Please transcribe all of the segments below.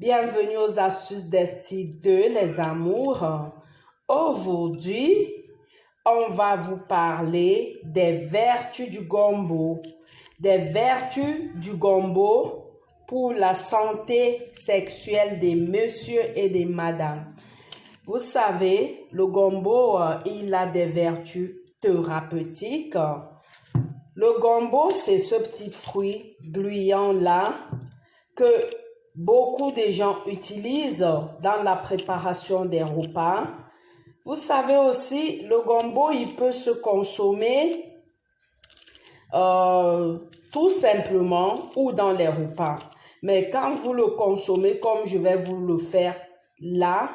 Bienvenue aux astuces d'Esti 2, les amours. Aujourd'hui, on va vous parler des vertus du gombo. Des vertus du gombo pour la santé sexuelle des messieurs et des madames. Vous savez, le gombo, il a des vertus thérapeutiques. Le gombo, c'est ce petit fruit bruyant-là que beaucoup de gens utilisent dans la préparation des repas. Vous savez aussi, le gombo, il peut se consommer tout simplement ou dans les repas. Mais quand vous le consommez comme je vais vous le faire là,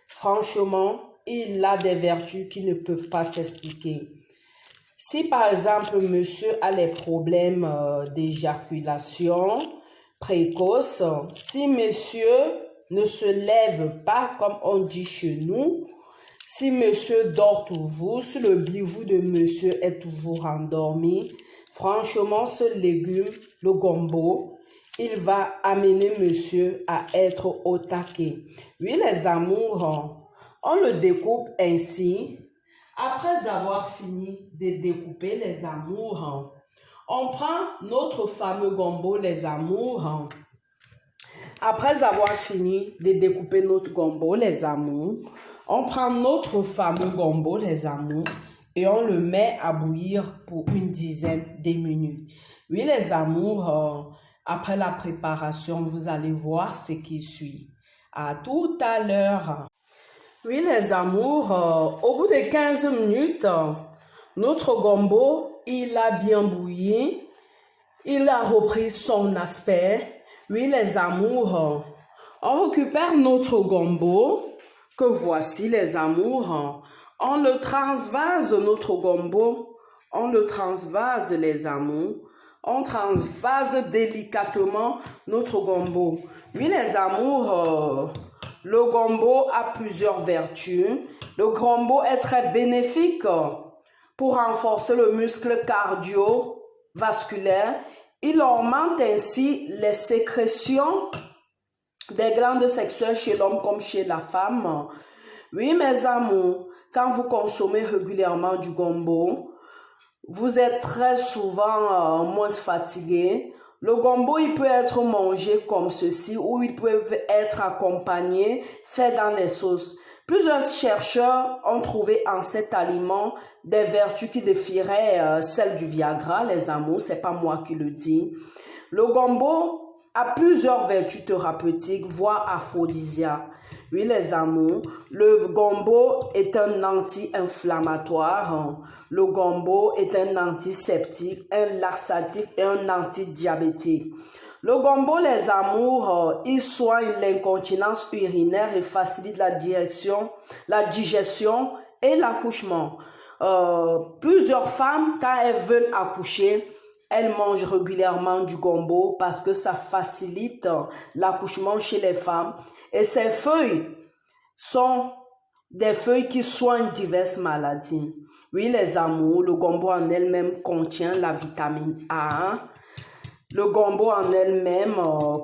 franchement, il a des vertus qui ne peuvent pas s'expliquer. Si par exemple, monsieur a les problèmes d'éjaculation précoce, si monsieur ne se lève pas comme on dit chez nous, si monsieur dort toujours, si le bijou de monsieur est toujours endormi, franchement ce légume, le gombo, il va amener monsieur à être au taquet. Oui les amours, on le découpe ainsi. Après avoir fini de découper les amours, on prend notre fameux gombo, les amours. Après avoir fini de découper notre gombo, les amours, on prend notre fameux gombo, les amours, et on le met à bouillir pour une dizaine de minutes. Oui, les amours, après la préparation, vous allez voir ce qui suit. À tout à l'heure. Oui, les amours, au bout de 15 minutes, notre gombo, il a bien bouilli, il a repris son aspect. Oui, les amours, on récupère notre gombo, que voici les amours. On le transvase, notre gombo, on le transvase, les amours. On transvase délicatement notre gombo. Oui, les amours, le gombo a plusieurs vertus. Le gombo est très bénéfique pour renforcer le muscle cardiovasculaire. Il augmente ainsi les sécrétions des glandes sexuelles chez l'homme comme chez la femme. Oui, mes amours, quand vous consommez régulièrement du gombo, vous êtes très souvent moins fatigué. Le gombo, il peut être mangé comme ceci ou il peut être accompagné, fait dans les sauces. Plusieurs chercheurs ont trouvé en cet aliment des vertus qui défieraient celles du Viagra, les amours, c'est pas moi qui le dis. Le gombo a plusieurs vertus thérapeutiques, voire aphrodisiaques. Oui, les amours, le gombo est un anti-inflammatoire. Le gombo est un antiseptique, un laxatif et un antidiabétique. Le gombo, les amours, il soigne l'incontinence urinaire et facilite la digestion et l'accouchement. Plusieurs femmes, quand elles veulent accoucher, elles mangent régulièrement du gombo parce que ça facilite l'accouchement chez les femmes. Et ces feuilles sont des feuilles qui soignent diverses maladies. Oui, les amours, le gombo en elle-même contient la vitamine A. Le gombo en elle-même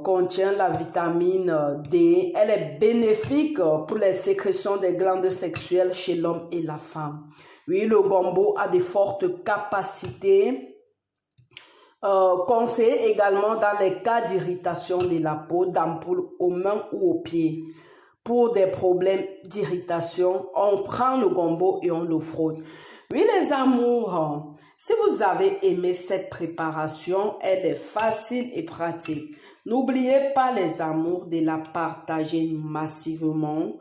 contient la vitamine D. Elle est bénéfique pour les sécrétions des glandes sexuelles chez l'homme et la femme. Oui, le gombo a de fortes capacités. Conseillé également dans les cas d'irritation de la peau, d'ampoules aux mains ou aux pieds. Pour des problèmes d'irritation, on prend le gombo et on le frotte. Oui, les amours, si vous avez aimé cette préparation, elle est facile et pratique. N'oubliez pas, les amours, de la partager massivement,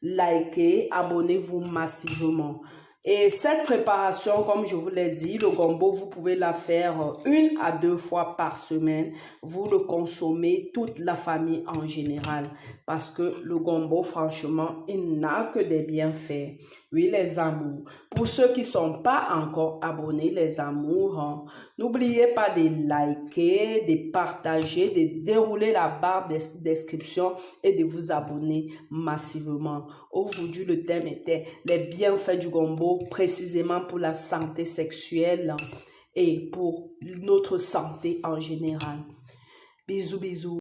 likez, abonnez-vous massivement. Et cette préparation, comme je vous l'ai dit, le gombo, vous pouvez la faire 1 à 2 fois par semaine. Vous le consommez, toute la famille en général. Parce que le gombo, franchement, il n'a que des bienfaits. Oui, les amours. Pour ceux qui ne sont pas encore abonnés, les amours, n'oubliez pas de liker, de partager, de dérouler la barre de description et de vous abonner massivement. Aujourd'hui, le thème était les bienfaits du gombo, précisément pour la santé sexuelle et pour notre santé en général. Bisous, bisous.